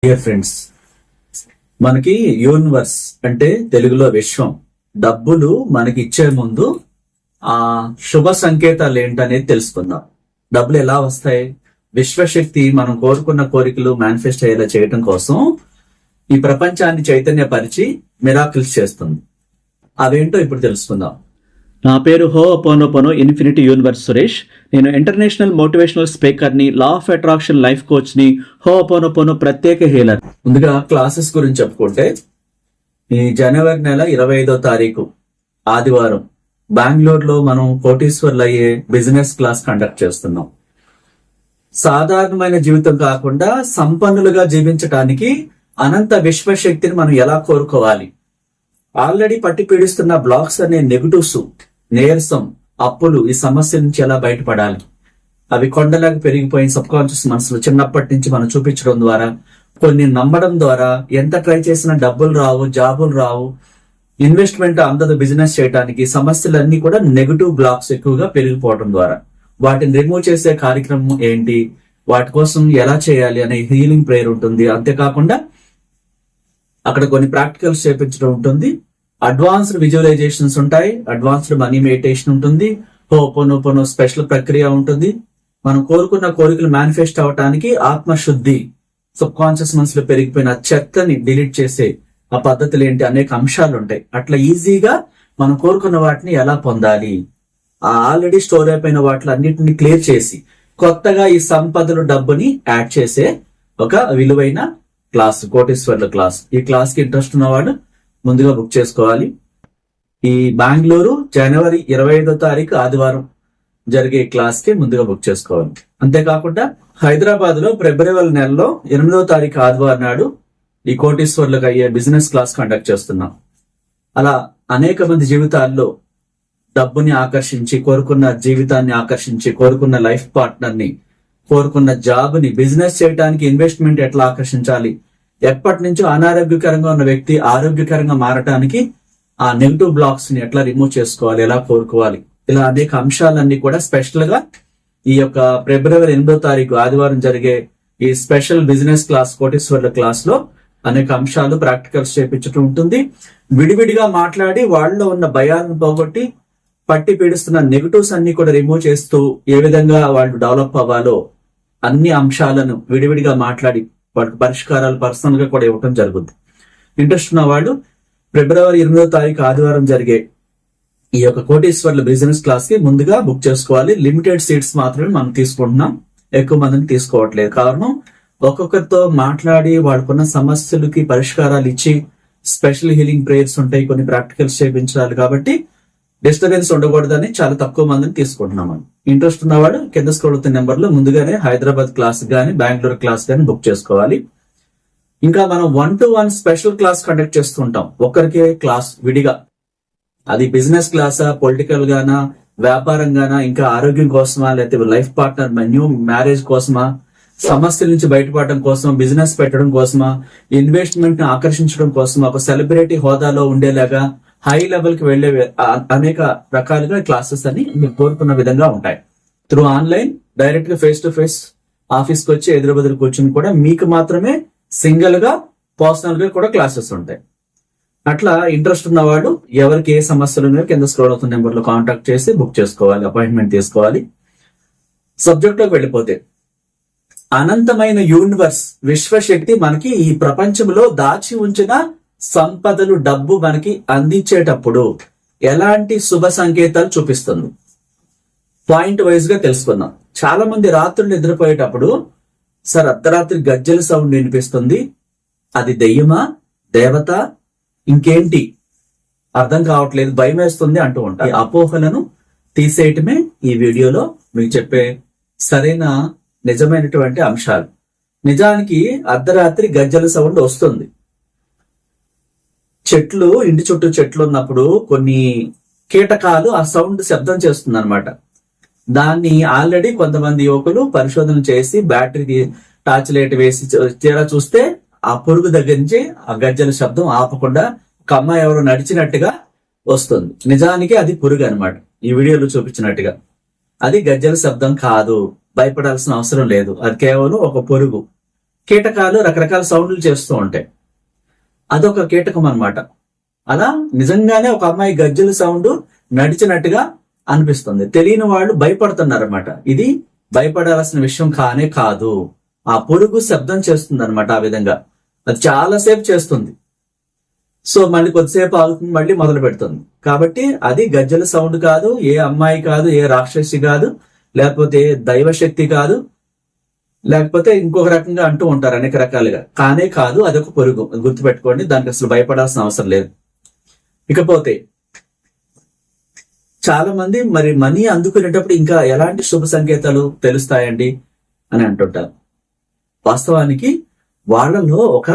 Dear friends, మనకి universe అంటే తెలుగులో విశ్వం డబ్బులు మనకి ఇచ్చే ముందు ఆ శుభ సంకేతాలు ఏంటనేది తెలుసుకుందాం. డబ్బులు ఎలా వస్తాయి? విశ్వశక్తి మనం కోరుకున్న కోరికలు మేనిఫెస్ట్ అయ్యేలా చేయడం కోసం ఈ ప్రపంచాన్ని చైతన్యపరిచి మిరాకిల్స్ చేస్తుంది. అవేంటో ఇప్పుడు తెలుసుకుందాం. నా పేరు హోపోనోపోనో ఇన్ఫినిటీ యూనివర్స్ సురేష్. నేను ఇంటర్నేషనల్ మోటివేషనల్ స్పీకర్ని, లా ఆఫ్ అట్రాక్షన్ లైఫ్ కోచ్ని, హోపోనోపోనో ప్రత్యేక హీలర్. ముందుగా క్లాసెస్ గురించి చెప్పుకుంటే, ఈ జనవరి నెల 25వ తారీఖు ఆదివారం బెంగళూరులో మనం కోటీశ్వర్లు అయ్యే బిజినెస్ క్లాస్ కండక్ట్ చేస్తున్నాం. సాధారణమైన జీవితం కాకుండా సంపన్నులుగా జీవించడానికి అనంత విశ్వశక్తిని మనం ఎలా కోరుకోవాలి, ఆల్రెడీ పట్టి పీడిస్తున్న బ్లాక్స్ అనే నెగటివ్స్, నీరసం, అప్పులు, ఈ సమస్య నుంచి ఎలా బయటపడాలి, అవి కొండలాగా పెరిగిపోయిన సబ్ కాన్షియస్ మనసులో చిన్నప్పటి నుంచి మనం చూపించడం ద్వారా, కొన్ని నమ్మడం ద్వారా, ఎంత ట్రై చేసినా డబ్బులు రావు, జాబులు రావు, ఇన్వెస్ట్మెంట్ అందదు బిజినెస్ చేయడానికి, సమస్యలన్నీ కూడా నెగటివ్ బ్లాక్స్ ఎక్కువగా పెరిగిపోవడం ద్వారా వాటిని రిమూవ్ చేసే కార్యక్రమం ఏంటి, వాటి కోసం ఎలా చేయాలి అనే హీలింగ్ ప్రేయర్ ఉంటుంది. అంతేకాకుండా అక్కడ కొన్ని ప్రాక్టికల్స్ చేపించడం ఉంటుంది, అడ్వాన్స్డ్ విజువలైజేషన్స్ ఉంటాయి, అడ్వాన్స్డ్ మనీ మెడిటేషన్ ఉంటుంది, హోపోనోపోనో స్పెషల్ ప్రక్రియ ఉంటుంది. మనం కోరుకున్న కోరికలు మేనిఫెస్ట్ అవటానికి ఆత్మశుద్ధి, సబ్ కాన్షియస్ మనసులో పెరిగిపోయిన చెత్తని డిలీట్ చేసే ఆ పద్ధతులు ఏంటి, అనేక అంశాలు ఉంటాయి. అట్లా ఈజీగా మనం కోరుకున్న వాటిని ఎలా పొందాలి, ఆ ఆల్రెడీ స్టోర్ అయిపోయిన వాటిని అన్నిటిని క్లియర్ చేసి కొత్తగా ఈ సంపదలు డబ్బుని యాడ్ చేసే ఒక విలువైన క్లాస్, కోటీశ్వర్ల క్లాస్. ఈ క్లాస్ కి ఇంట్రెస్ట్ ఉన్నవాడు ముందుగా బుక్ చేసుకోవాలి. ఈ బెంగళూరు జనవరి 25వ తారీఖు ఆదివారం జరిగే క్లాస్ కి ముందుగా బుక్ చేసుకోవాలి. అంతేకాకుండా హైదరాబాద్ లో ఫిబ్రవరి నెలలో 8వ తారీఖు ఆదివారం నాడు ఈ కోటీశ్వర్లకు అయ్యే బిజినెస్ క్లాస్ కండక్ట్ చేస్తున్నాం. అలా అనేక మంది జీవితాల్లో డబ్బుని ఆకర్షించి, కోరుకున్న జీవితాన్ని ఆకర్షించి, కోరుకున్న లైఫ్ పార్ట్నర్ ని, కోరుకున్న జాబ్ ని, బిజినెస్ చేయడానికి ఇన్వెస్ట్మెంట్ ఎట్లా ఆకర్షించాలి, ఎప్పటి నుంచో అనారోగ్యకరంగా ఉన్న వ్యక్తి ఆరోగ్యకరంగా మారటానికి ఆ నెగిటివ్ బ్లాక్స్ ని ఎట్లా రిమూవ్ చేసుకోవాలి, ఎలా కోరుకోవాలి, ఇలా అనేక అంశాలన్నీ కూడా స్పెషల్ గా ఈ యొక్క ఫిబ్రవరి 8వ తారీఖు ఆదివారం జరిగే ఈ స్పెషల్ బిజినెస్ క్లాస్, కోటీశ్వర్ల క్లాస్ లో అనేక అంశాలు ప్రాక్టికల్స్ చేపించడం ఉంటుంది. విడివిడిగా మాట్లాడి వాళ్ళలో ఉన్న భయాలను పోగొట్టి పట్టి పీడిస్తున్న నెగటివ్స్ అన్ని కూడా రిమూవ్ చేస్తూ ఏ విధంగా వాళ్ళు డెవలప్ అవ్వాలో అన్ని అంశాలను విడివిడిగా మాట్లాడి వాటికి పరిష్కారాలు పర్సనల్ గా కూడా ఇవ్వడం జరుగుతుంది. ఇంట్రెస్ట్ ఉన్న వాళ్ళు ఫిబ్రవరి 8వ తారీఖు ఆదివారం జరిగే ఈ యొక్క కోటీశ్వర్ల బిజినెస్ క్లాస్ కి ముందుగా బుక్ చేసుకోవాలి. లిమిటెడ్ సీట్స్ మాత్రమే మనం తీసుకుంటున్నాం, ఎక్కువ మందిని తీసుకోవట్లేదు. కారణం, ఒక్కొక్కరితో మాట్లాడి వాళ్ళకున్న సమస్యలకి పరిష్కారాలు ఇచ్చి స్పెషల్ హీలింగ్ ప్రేయర్స్ ఉంటాయి, కొన్ని ప్రాక్టికల్స్ చేయించాలి. కాబట్టి డిస్టర్బెన్స్ ఉండకూడదని చాలా తక్కువ మందిని తీసుకుంటున్నాం. ఇంట్రెస్ట్ ఉన్నవాడు కింద స్క్రోల్ అవుతున్న నెంబర్ లో ముందుగానే హైదరాబాద్ క్లాస్ గానీ బెంగళూరు క్లాస్ గానీ బుక్ చేసుకోవాలి. ఇంకా మనం 1-to-1 స్పెషల్ క్లాస్ కండక్ట్ చేస్తుంటాం, ఒక్కరికే క్లాస్ విడిగా. అది బిజినెస్ క్లాసా, పొలిటికల్ గానా, వ్యాపారం గానా, ఇంకా ఆరోగ్యం కోసమా, లేకపోతే లైఫ్ పార్ట్నర్, న్యూ మ్యారేజ్ కోసమా, సమస్యల నుంచి బయటపడడం కోసం, బిజినెస్ పెట్టడం కోసమా, ఇన్వెస్ట్మెంట్ ని ఆకర్షించడం కోసమా, ఒక సెలబ్రిటీ హోదాలో ఉండేలాగా హై లెవెల్ కి వెళ్లే అనేక రకాలుగా క్లాసెస్ అని మీరు కోరుకున్న విధంగా ఉంటాయి. త్రూ ఆన్లైన్, డైరెక్ట్ గా ఫేస్ టు ఫేస్ ఆఫీస్ కి వచ్చి ఎదురు కూర్చుని కూడా మీకు మాత్రమే సింగిల్ గా, పర్సనల్ గా కూడా క్లాసెస్ ఉంటాయి. అట్లా ఇంట్రెస్ట్ ఉన్నవాడు ఎవరికి ఏ సమస్యలు ఉన్నాయో కింద స్క్రోల్ అవుతున్న నెంబర్ లో కాంటాక్ట్ చేసి బుక్ చేసుకోవాలి, అపాయింట్మెంట్ తీసుకోవాలి. సబ్జెక్ట్ లోకి వెళ్ళిపోతే, అనంతమైన యూనివర్స్, విశ్వశక్తి మనకి ఈ ప్రపంచంలో దాచి ఉంచిన సంపదలు, డబ్బు మనకి అందించేటప్పుడు ఎలాంటి శుభ సంకేతాలు చూపిస్తుంది, పాయింట్ వైజ్ గా తెలుసుకుందాం. చాలా మంది రాత్రులు నిద్రపోయేటప్పుడు సార్ అర్ధరాత్రి గజ్జల సౌండ్ వినిపిస్తుంది, అది దెయ్యమా, దేవత, ఇంకేంటి అర్థం కావట్లేదు, భయం వేస్తుంది అంటూ ఉంటారు. అపోహలను తీసేయటమే ఈ వీడియోలో మీకు చెప్పే సరైన నిజమైనటువంటి అంశాలు. నిజానికి అర్ధరాత్రి గజ్జల సౌండ్ వస్తుంది. చెట్లు, ఇంటి చుట్టూ చెట్లు ఉన్నప్పుడు కొన్ని కీటకాలు ఆ సౌండ్ శబ్దం చేస్తుంది అనమాట. దాన్ని ఆల్రెడీ కొంతమంది యువకులు పరిశోధన చేసి బ్యాటరీ టార్చ్ లైట్ వేసి తీరా చూస్తే ఆ పురుగు దగ్గర నుంచి ఆ గజ్జల శబ్దం ఆపకుండా ఒక అమ్మాయి ఎవరు నడిచినట్టుగా వస్తుంది. నిజానికి అది పురుగు అనమాట, ఈ వీడియోలో చూపించినట్టుగా. అది గజ్జల శబ్దం కాదు, భయపడాల్సిన అవసరం లేదు. అది కేవలం ఒక పురుగు, కీటకాలు రకరకాల సౌండ్లు చేస్తూ ఉంటాయి. అదొక కీటకం అన్నమాట. అలా నిజంగానే ఒక అమ్మాయి గజ్జల సౌండ్ నడిచినట్టుగా అనిపిస్తుంది. తెలియని వాళ్ళు భయపడుతున్నారు అనమాట. ఇది భయపడాల్సిన విషయం కానే కాదు. ఆ పురుగు శబ్దం చేస్తుంది అనమాట. ఆ విధంగా అది చాలాసేపు చేస్తుంది. సో మళ్ళీ కొద్దిసేపు ఆగుతుంది, మళ్ళీ మొదలు పెడుతుంది. కాబట్టి అది గజ్జల సౌండ్ కాదు, ఏ అమ్మాయి కాదు, ఏ రాక్షసి కాదు, లేకపోతే దైవశక్తి కాదు, లేకపోతే ఇంకొక రకంగా అంటూ ఉంటారు అనేక రకాలుగా. కానే కాదు, అదొక పురుగు. గుర్తుపెట్టుకోండి, దానికి అసలు భయపడాల్సిన అవసరం లేదు. ఇకపోతే చాలా మంది మరి మనీ అందుకునేటప్పుడు ఇంకా ఎలాంటి శుభ సంకేతాలు తెలుస్తాయండి అని అంటుంటారు. వాస్తవానికి వాళ్ళలో ఒక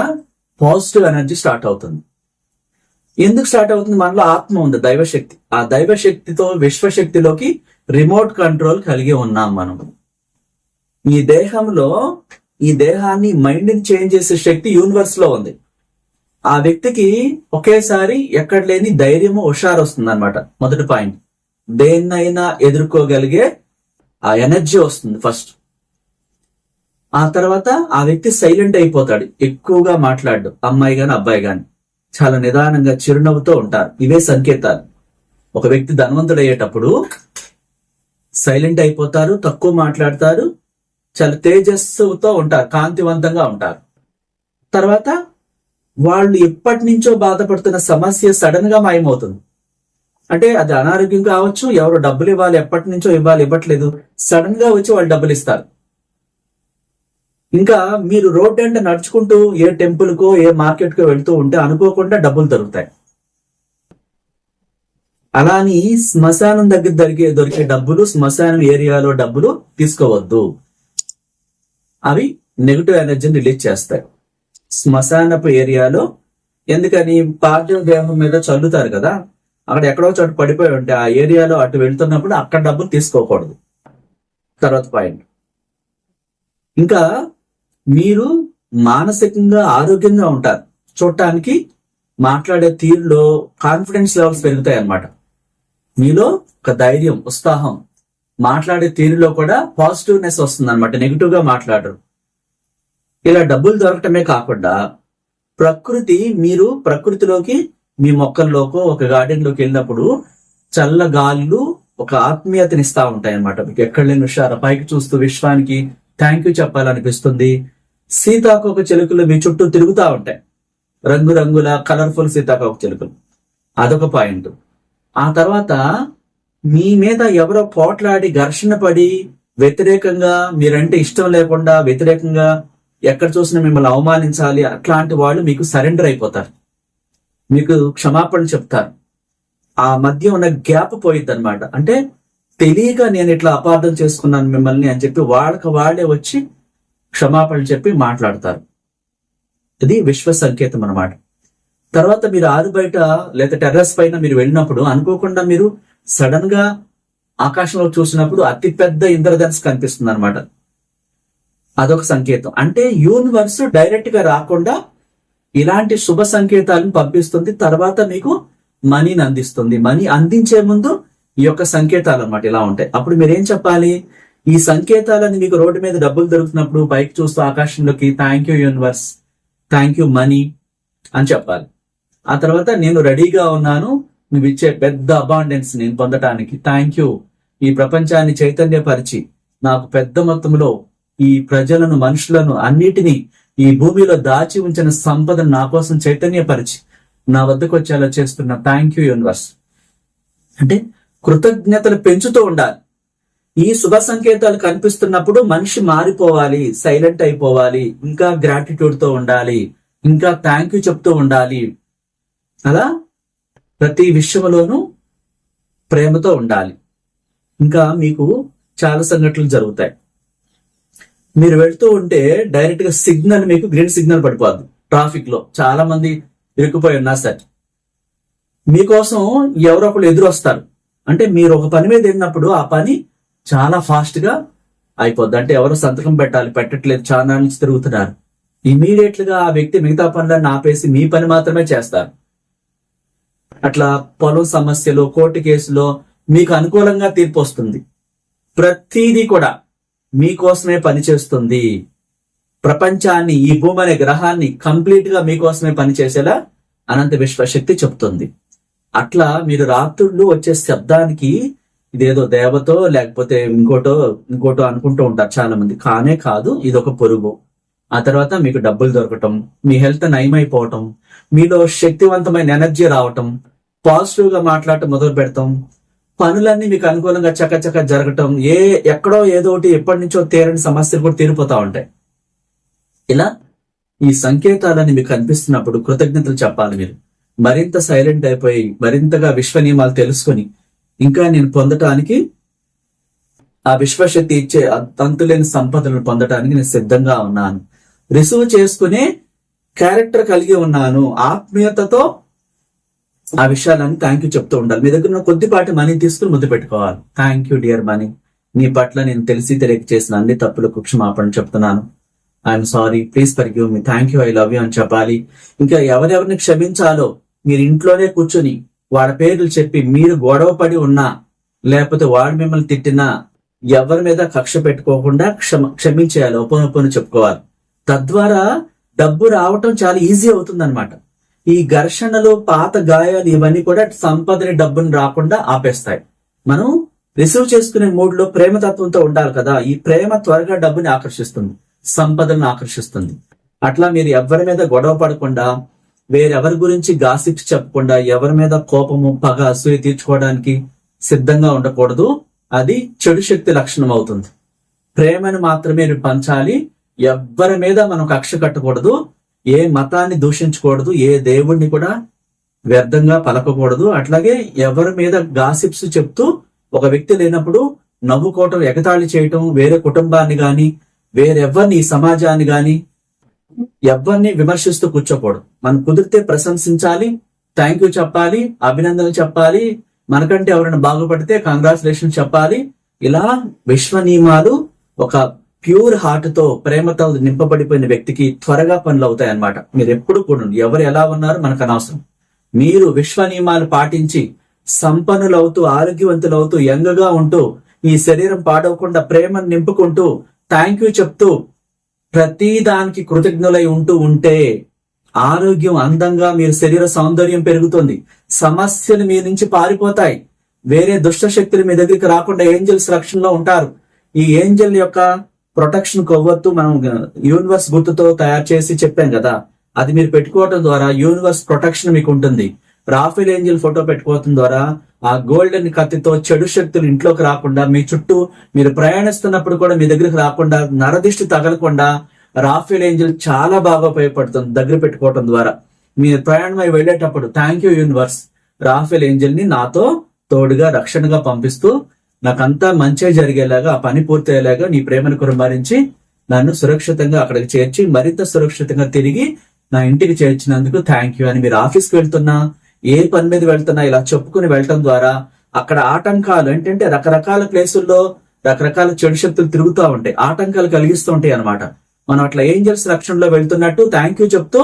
పాజిటివ్ ఎనర్జీ స్టార్ట్ అవుతుంది. ఎందుకు స్టార్ట్ అవుతుంది? మనలో ఆత్మ ఉంది, దైవశక్తి. ఆ దైవశక్తితో విశ్వశక్తిలోకి రిమోట్ కంట్రోల్ కలిగి ఉన్నాం మనం. ఈ దేహంలో ఈ దేహాన్ని మైండ్ ని చేంజ్ చేసే శక్తి యూనివర్స్ లో ఉంది. ఆ వ్యక్తికి ఒకేసారి ఎక్కడ లేని ధైర్యము, హుషారు వస్తుంది అనమాట. మొదటి పాయింట్, దేన్నైనా ఎదుర్కోగలిగే ఆ ఎనర్జీ వస్తుంది ఫస్ట్. ఆ తర్వాత ఆ వ్యక్తి సైలెంట్ అయిపోతాడు, ఎక్కువగా మాట్లాడు. అమ్మాయి గాని అబ్బాయి గాని చాలా నిదానంగా చిరునవ్వుతో ఉంటారు. ఇవే సంకేతాలు. ఒక వ్యక్తి ధనవంతుడు అయ్యేటప్పుడు సైలెంట్ అయిపోతారు, తక్కువ మాట్లాడతారు, చాలా తేజస్సుతో ఉంటారు, కాంతివంతంగా ఉంటారు. తర్వాత వాళ్ళు ఎప్పటి నుంచో బాధపడుతున్న సమస్య సడన్ గా మాయమవుతుంది. అంటే అది అనారోగ్యం కావచ్చు, ఎవరు డబ్బులు ఇవ్వాలి, ఎప్పటి నుంచో ఇవ్వట్లేదు, సడన్ గా వచ్చి వాళ్ళు డబ్బులు ఇస్తారు. ఇంకా మీరు రోడ్ అంటే నడుచుకుంటూ ఏ టెంపుల్ కో ఏ మార్కెట్ కో వెళ్తూ ఉంటే అనుకోకుండా డబ్బులు దొరుకుతాయి. అలాని శ్మశానం దగ్గర దొరికే డబ్బులు, శ్మశానం ఏరియాలో డబ్బులు తీసుకోవద్దు. అవి నెగిటివ్ ఎనర్జీని రిలీజ్ చేస్తాయి. శ్మశానపు ఏరియాలో ఎందుకని పార్థివ దేహం మీద చల్లుతారు కదా, అక్కడ ఎక్కడో చోటు పడిపోయి ఉంటే ఆ ఏరియాలో అటు వెళ్తున్నప్పుడు అక్కడ డబ్బులు తీసుకోకూడదు. తర్వాత పాయింట్, ఇంకా మీరు మానసికంగా ఆరోగ్యంగా ఉంటారు. చూడటానికి మాట్లాడే తీరులో కాన్ఫిడెన్స్ లెవెల్స్ పెరుగుతాయి అన్నమాట. మీలో ఒక ధైర్యం, ఉత్సాహం, మాట్లాడే తీరులో కూడా పాజిటివ్నెస్ వస్తుంది అనమాట. నెగిటివ్ గా మాట్లాడరు. ఇలా డబ్బులు దొరకటమే కాకుండా మీరు ప్రకృతిలోకి, మీ మొక్కల్లోకో ఒక గార్డెన్ లోకి వెళ్ళినప్పుడు చల్ల గాలులు ఒక ఆత్మీయతనిస్తా ఉంటాయి అన్నమాట. మీకు ఎక్కడ లేని హుషారు, పైకి చూస్తూ విశ్వానికి థ్యాంక్ యూ చెప్పాలనిపిస్తుంది. సీతాకోక చిలుకలు మీ చుట్టూ తిరుగుతూ ఉంటాయి, రంగురంగుల కలర్ఫుల్ సీతాకోక చిలుకలు. అదొక పాయింట్. ఆ తర్వాత మీ మీద ఎవరో పోట్లాడి ఘర్షణ పడి వ్యతిరేకంగా, మీరంటే ఇష్టం లేకుండా వ్యతిరేకంగా ఎక్కడ చూసినా మిమ్మల్ని అవమానించాలి, అట్లాంటి వాళ్ళు మీకు సరెండర్ అయిపోతారు, మీకు క్షమాపణ చెప్తారు. ఆ మధ్య ఉన్న గ్యాప్ పోయిద్ది అనమాట. అంటే తెలియక నేను ఇట్లా అపార్థం చేసుకున్నాను మిమ్మల్ని అని చెప్పి వాళ్ళే వచ్చి క్షమాపణ చెప్పి మాట్లాడతారు. ఇది విశ్వ సంకేతం అన్నమాట. తర్వాత మీరు ఆరు బయట లేదా టెర్రస్ పైన మీరు వెళ్ళినప్పుడు అనుకోకుండా మీరు సడన్ గా ఆకాశంలో చూసినప్పుడు అతి పెద్ద ఇంద్రధనుస్సు కనిపిస్తుంది అనమాట. అదొక సంకేతం. అంటే యూనివర్స్ డైరెక్ట్ గా రాకుండా ఇలాంటి శుభ సంకేతాలను పంపిస్తుంది. తర్వాత మీకు మనీని అందిస్తుంది. మనీ అందించే ముందు ఈ యొక్క సంకేతాలు అన్నమాట ఇలా ఉంటాయి. అప్పుడు మీరేం చెప్పాలి? ఈ సంకేతాలని మీకు రోడ్డు మీద డబ్బులు దొరుకుతున్నప్పుడు పైకి చూస్తూ ఆకాశంలోకి thank you universe, thank you money అని చెప్పాలి. ఆ తర్వాత నేను రెడీగా ఉన్నాను నువ్వు ఇచ్చే పెద్ద అబాండెన్స్ నేను పొందటానికి, థ్యాంక్ యూ. ఈ ప్రపంచాన్ని చైతన్యపరిచి నాకు పెద్ద మొత్తంలో ఈ ప్రజలను, మనుషులను అన్నిటినీ ఈ భూమిలో దాచి ఉంచిన సంపదను నా కోసం చైతన్యపరిచి నా వద్దకు వచ్చేలా చేస్తున్న థ్యాంక్ యూ యూనివర్స్. అంటే కృతజ్ఞతలు పెంచుతూ ఉండాలి. ఈ శుభ సంకేతాలు కనిపిస్తున్నప్పుడు మనిషి మారిపోవాలి, సైలెంట్ అయిపోవాలి, ఇంకా గ్రాటిట్యూడ్ తో ఉండాలి, ఇంకా థ్యాంక్ యూ చెప్తూ ఉండాలి. అలా ప్రతి విషయంలోనూ ప్రేమతో ఉండాలి. ఇంకా మీకు చాలా సంఘటనలు జరుగుతాయి. మీరు వెళ్తూ ఉంటే డైరెక్ట్ గా సిగ్నల్, మీకు గ్రీన్ సిగ్నల్ పడిపోద్ది. ట్రాఫిక్ లో చాలా మంది ఇరుక్కుపోయి ఉన్నా సరే మీకోసం ఎవరో ఒకళ్ళు ఎదురు వస్తారు. అంటే మీరు ఒక పని మీద వెళ్ళినప్పుడు ఆ పని చాలా ఫాస్ట్ గా అయిపోద్ది. అంటే ఎవరు సంతకం పెట్టట్లేదు, చాలా నుంచి తిరుగుతున్నారు. ఇమీడియట్ గా ఆ వ్యక్తి మిగతా పనులను ఆపేసి మీ పని మాత్రమే చేస్తారు. అట్లా పొలం సమస్యలు, కోర్టు కేసులో మీకు అనుకూలంగా తీర్పు వస్తుంది. ప్రతిదీ కూడా మీకోసమే పనిచేస్తుంది. ప్రపంచాన్ని, ఈ భూమి అనే గ్రహాన్ని కంప్లీట్ గా మీకోసమే పనిచేసేలా అనంత విశ్వశక్తి చెప్తుంది. అట్లా మీరు రాత్రుళ్ళు వచ్చే శబ్దానికి ఇదేదో దేవతో లేకపోతే ఇంకోటో అనుకుంటూ ఉంటారు చాలా మంది. కానే కాదు, ఇది ఒక పురుగు. ఆ తర్వాత మీకు డబ్బులు దొరకటం, మీ హెల్త్ నయమైపోవటం, మీలో శక్తివంతమైన ఎనర్జీ రావటం, పాజిటివ్ గా మాట్లాడటం మొదలు పెడతాం, పనులన్నీ మీకు అనుకూలంగా చకచక జరగటం, ఎక్కడో ఏదో ఒకటి ఎప్పటి నుంచో తీరని సమస్యలు కూడా తీరిపోతా ఉంటాయి. ఇలా ఈ సంకేతాలని మీకు కనిపిస్తున్నప్పుడు కృతజ్ఞతలు చెప్పాలి. మీరు మరింత సైలెంట్ అయిపోయి మరింతగా విశ్వ నియమాలు తెలుసుకొని ఇంకా నేను పొందటానికి, ఆ విశ్వశక్తి ఇచ్చే అంతులేని సంపదలను పొందటానికి నేను సిద్ధంగా ఉన్నాను, రిసీవ్ చేసుకునే క్యారెక్టర్ కలిగి ఉన్నాను, ఆత్మీయతతో ఆ విషయాలను థ్యాంక్ యూ చెప్తూ ఉండాలి. మీ దగ్గర ఉన్న కొద్దిపాటి మనీ తీసుకుని ముద్దు పెట్టుకోవాలి. థ్యాంక్ యూ డియర్ మనీ, నీ పట్ల నేను తెలిసి తెలియక చేసిన అన్ని తప్పులకు క్షమాపణ చెప్తున్నాను. I'm sorry, please forgive me, thank you, I love you అని చెప్పాలి. ఇంకా ఎవరెవరిని క్షమించాలో మీరు ఇంట్లోనే కూర్చొని వాళ్ళ పేర్లు చెప్పి, మీరు గొడవ పడి ఉన్నా లేకపోతే వాడు మిమ్మల్ని తిట్టినా ఎవరి మీద కక్ష పెట్టుకోకుండా క్షమించేయాలి, ఒప్పని చెప్పుకోవాలి. తద్వారా డబ్బు రావటం చాలా ఈజీ అవుతుంది అనమాట. ఈ ఘర్షణలు, పాత గాయాలు ఇవన్నీ కూడా సంపదని, డబ్బుని రాకుండా ఆపేస్తాయి. మనం రిసీవ్ చేసుకునే మూడ్ లో ప్రేమతత్వంతో ఉండాలి కదా. ఈ ప్రేమ త్వరగా డబ్బుని ఆకర్షిస్తుంది, సంపదలను ఆకర్షిస్తుంది. అట్లా మీరు ఎవరి మీద గొడవ పడకుండా, వేరెవరి గురించి గాసిప్స్ చెప్పకుండా, ఎవరి మీద కోపము, పగ, అసూయ తీర్చుకోవడానికి సిద్ధంగా ఉండకూడదు. అది చెడు శక్తి లక్షణం అవుతుంది. ప్రేమను మాత్రమే పంచాలి. ఎవ్వరి మీద మనం కక్ష కట్టకూడదు, ఏ మతాన్ని దూషించకూడదు, ఏ దేవుణ్ణి కూడా వ్యర్థంగా పలకకూడదు. అట్లాగే ఎవరి మీద గాసిప్స్ చెప్తూ ఒక వ్యక్తి లేనప్పుడు నవ్వుకోవటం, ఎగతాళి చేయటం, వేరే కుటుంబాన్ని గాని వేరెవరిని, ఈ సమాజాన్ని గాని ఎవరిని విమర్శిస్తూ కూర్చోకూడదు. మనం కుదిరితే ప్రశంసించాలి, థ్యాంక్ యూ చెప్పాలి, అభినందనలు చెప్పాలి, మనకంటే ఎవరైనా బాగుపడితే కంగ్రాచులేషన్ చెప్పాలి. ఇలా విశ్వ నియమాలు ఒక ప్యూర్ హార్ట్ తో, ప్రేమతో నింపబడిపోయిన వ్యక్తికి త్వరగా పనులు అవుతాయి అన్నమాట. మీరు ఎప్పుడు కూడా ఎవరు ఎలా ఉన్నారో మనకు అనవసరం. మీరు విశ్వ నియమాలు పాటించి సంపన్నులవుతూ, ఆరోగ్యవంతులవుతూ, యంగగా ఉంటూ, ఈ శరీరం పాడవకుండా ప్రేమను నింపుకుంటూ, థ్యాంక్ యూ చెప్తూ, ప్రతి దానికి కృతజ్ఞులై ఉంటే ఆరోగ్యం, అందంగా మీరు శరీర సౌందర్యం పెరుగుతుంది. సమస్యలు మీ నుంచి పారిపోతాయి. వేరే దుష్ట శక్తులు మీ దగ్గరికి రాకుండా ఏంజల్స్ రక్షణలో ఉంటారు. ఈ ఏంజల్ యొక్క ప్రొటెక్షన్ కొవ్వొత్తు మనం యూనివర్స్ గుర్తుతో తయారు చేసి చెప్పాం కదా, అది మీరు పెట్టుకోవడం ద్వారా యూనివర్స్ ప్రొటెక్షన్ మీకు ఉంటుంది. రాఫెల్ ఏంజల్ ఫోటో పెట్టుకోవడం ద్వారా ఆ గోల్డెన్ కత్తితో చెడు శక్తులు ఇంట్లోకి రాకుండా, మీ చుట్టూ మీరు ప్రయాణిస్తున్నప్పుడు కూడా మీ దగ్గరికి రాకుండా, నరదిష్టి తగలకుండా రాఫెల్ ఏంజల్ చాలా బాగా ఉపయోగపడుతుంది దగ్గర పెట్టుకోవడం ద్వారా. మీరు ప్రయాణమై వెళ్ళేటప్పుడు thank you universe, Rafale Angel ని నాతో తోడుగా, రక్షణగా పంపిస్తూ నాకంతా మంచి జరిగేలాగా, ఆ పని పూర్తయ్యేలాగా నీ ప్రేమను కురుమరించి నన్ను సురక్షితంగా అక్కడికి చేర్చి మరింత సురక్షితంగా తిరిగి నా ఇంటికి చేర్చినందుకు థ్యాంక్ యూ అని మీరు ఆఫీస్కి వెళ్తున్నా, ఏ పని మీద వెళ్తున్నా ఇలా చెప్పుకుని వెళ్ళటం ద్వారా అక్కడ ఆటంకాలు ఏంటంటే రకరకాల ప్లేసుల్లో రకరకాల చెడు శక్తులు తిరుగుతూ ఉంటాయి, ఆటంకాలు కలిగిస్తూ ఉంటాయి అనమాట. మనం అట్లా ఏంజల్స్ రక్షణలో వెళ్తున్నట్టు థ్యాంక్ యూ చెప్తూ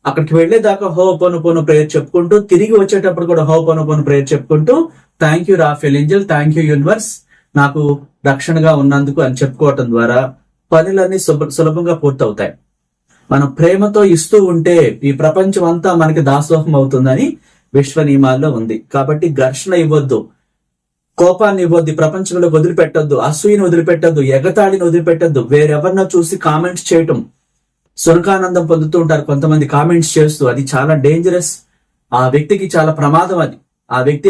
అక్కడికి వెళ్లేదాకా హోపోనోపోనో ప్రేయర్ చెప్పుకుంటూ, తిరిగి వచ్చేటప్పుడు కూడా హోపోనోపోనో ప్రేయర్ చెప్పుకుంటూ thank you Rafale Angel, thank you universe నాకు రక్షణగా ఉన్నందుకు అని చెప్పుకోవటం ద్వారా పనులన్నీ సులభంగా పూర్తవుతాయి. మనం ప్రేమతో ఇస్తూ ఉంటే ఈ ప్రపంచం అంతా మనకి దాసోహం అవుతుందని విశ్వ నియమాల్లో ఉంది. కాబట్టి ఘర్షణ ఇవ్వద్దు, కోపాన్ని ఇవ్వద్దు, ప్రపంచంలో వదిలిపెట్టద్దు, అసూయను వదిలిపెట్టద్దు, ఎగతాళిని వదిలిపెట్టద్దు, వేరెవరినో చూసి కామెంట్స్ చేయటం. సునకానందం పొందుతూ ఉంటారు కొంతమంది కామెంట్స్ చేస్తూ, అది చాలా డేంజరస్. ఆ వ్యక్తికి చాలా ప్రమాదం. అది ఆ వ్యక్తి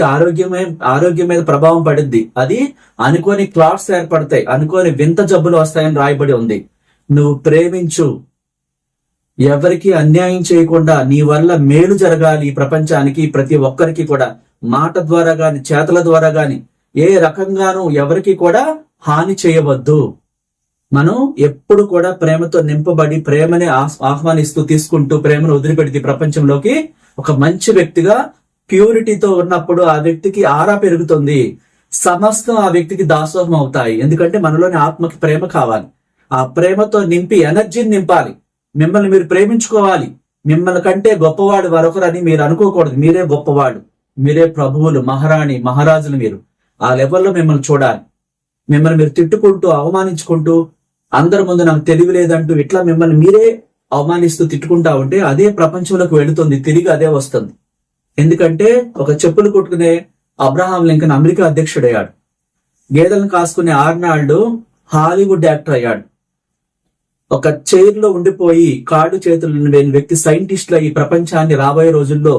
ఆరోగ్యం మీద ప్రభావం పడుద్ది. అది అనుకోని క్లాట్స్ ఏర్పడతాయి, అనుకోని వింత జబ్బులు వస్తాయని రాయబడి ఉంది. నువ్వు ప్రేమించు, ఎవరికి అన్యాయం చేయకుండా, నీ వల్ల మేలు జరగాలి ఈ ప్రపంచానికి, ప్రతి ఒక్కరికి కూడా. మాట ద్వారా గాని, చేతల ద్వారా గాని, ఏ రకంగానూ ఎవరికి కూడా హాని చేయవద్దు. మనం ఎప్పుడు కూడా ప్రేమతో నింపబడి, ప్రేమని ఆహ్వానిస్తూ, తీసుకుంటూ, ప్రేమను వదిలిపెడితే ప్రపంచంలోకి ఒక మంచి వ్యక్తిగా ప్యూరిటీతో ఉన్నప్పుడు ఆ వ్యక్తికి ఆరా పెరుగుతుంది. సమస్తం ఆ వ్యక్తికి దాసోహం అవుతాయి. ఎందుకంటే మనలోని ఆత్మకి ప్రేమ కావాలి. ఆ ప్రేమతో నింపి ఎనర్జీని నింపాలి. మిమ్మల్ని మీరు ప్రేమించుకోవాలి. మిమ్మల్ని కంటే గొప్పవాడు మరొకరని మీరు అనుకోకూడదు. మీరే గొప్పవాడు, మీరే ప్రభువులు, మహారాణి, మహారాజులు. మీరు ఆ లెవెల్లో మిమ్మల్ని చూడాలి. మిమ్మల్ని మీరు తిట్టుకుంటూ, అవమానించుకుంటూ అందరి ముందు నాకు తెలివి లేదంటూ ఇట్లా మిమ్మల్ని మీరే అవమానిస్తూ తిట్టుకుంటా ఉంటే అదే ప్రపంచంలోకి వెళుతుంది, తిరిగి అదే వస్తుంది. ఎందుకంటే ఒక చెప్పులు కుట్టుకునే అబ్రహాం లింకన్ అమెరికా అధ్యక్షుడయ్యాడు. గేదెలను కాసుకునే ఆర్నాల్డ్ హాలీవుడ్ యాక్టర్ అయ్యాడు. ఒక చైర్ లో ఉండిపోయి కాళ్ళు చేతులు లేని వ్యక్తి సైంటిస్టుల ఈ ప్రపంచాన్ని రాబోయే రోజుల్లో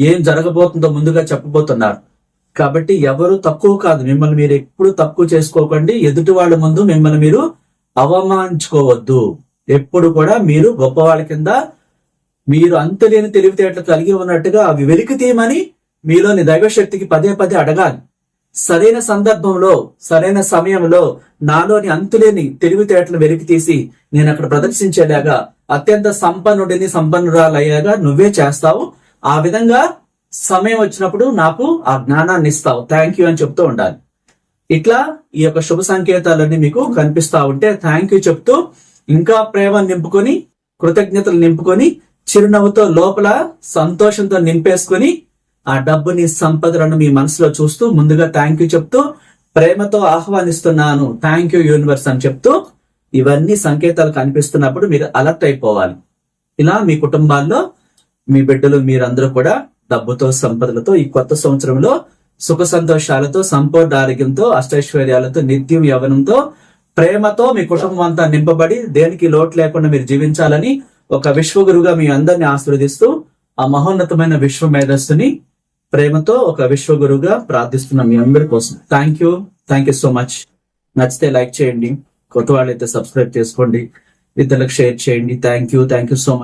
ఏం జరగబోతుందో ముందుగా చెప్పబోతున్నారు. కాబట్టి ఎవరు తక్కువ కాదు. మిమ్మల్ని మీరు ఎప్పుడు తక్కువ చేసుకోకండి. ఎదుటి వాళ్ళ ముందు మిమ్మల్ని మీరు అవమానించుకోవద్దు. ఎప్పుడు కూడా మీరు గొప్పవాళ్ళ కింద, మీరు అంతులేని తెలివితేటలు కలిగి ఉన్నట్టుగా అవి వెలికి తీయమని మీలోని దైవశక్తికి పదే పదే అడగాలి. సరైన సందర్భంలో సరైన సమయంలో నాలోని అంతులేని తెలివితేటలు వెలికి తీసి నేను అక్కడ ప్రదర్శించేలాగా అత్యంత సంపన్నుడిని సంపన్నురాలయ్యాగా నువ్వే చేస్తావు. ఆ విధంగా సమయం వచ్చినప్పుడు నాకు ఆ జ్ఞానాన్ని ఇస్తావు, థ్యాంక్ యూ అని చెప్తూ ఉండాలి. ఇట్లా ఈ యొక్క శుభ సంకేతాలన్నీ మీకు కనిపిస్తా ఉంటే థ్యాంక్ యూ చెప్తూ ఇంకా ప్రేమ నింపుకొని, కృతజ్ఞతలు నింపుకొని, చిరునవ్వుతో లోపల సంతోషంతో నింపేసుకొని ఆ డబ్బుని సంపదలను మీ మనసులో చూస్తూ ముందుగా థ్యాంక్ యూ చెప్తూ ప్రేమతో ఆహ్వానిస్తున్నాను, థ్యాంక్ యూ యూనివర్స్ అని చెప్తూ ఇవన్నీ సంకేతాలు కనిపిస్తున్నప్పుడు మీరు అలర్ట్ అయిపోవాలి. ఇలా మీ కుటుంబాల్లో మీ బిడ్డలు మీరందరూ కూడా డబ్బుతో సంపదలతో ఈ కొత్త సంవత్సరంలో సుఖ సంతోషాలతో సంపూర్ణ ఆరోగ్యంతో అష్టైశ్వర్యాలతో నిత్యం యవ్వనంతో ప్రేమతో మీ కుటుంబం అంతా నింపబడి దేనికి లోటు లేకుండా మీరు జీవించాలని ఒక విశ్వగురుగా మీ అందరిని ఆశీర్వదిస్తూ ఆ మహోన్నతమైన విశ్వ మేధస్సుని ప్రేమతో ఒక విశ్వగురుగా ప్రార్థిస్తున్న మీ అందరి కోసం థ్యాంక్ యూ సో మచ్. నచ్చితే లైక్ చేయండి, కొత్త వాళ్ళైతే సబ్స్క్రైబ్ చేసుకోండి, ఇతరులకు షేర్ చేయండి. Thank you so much.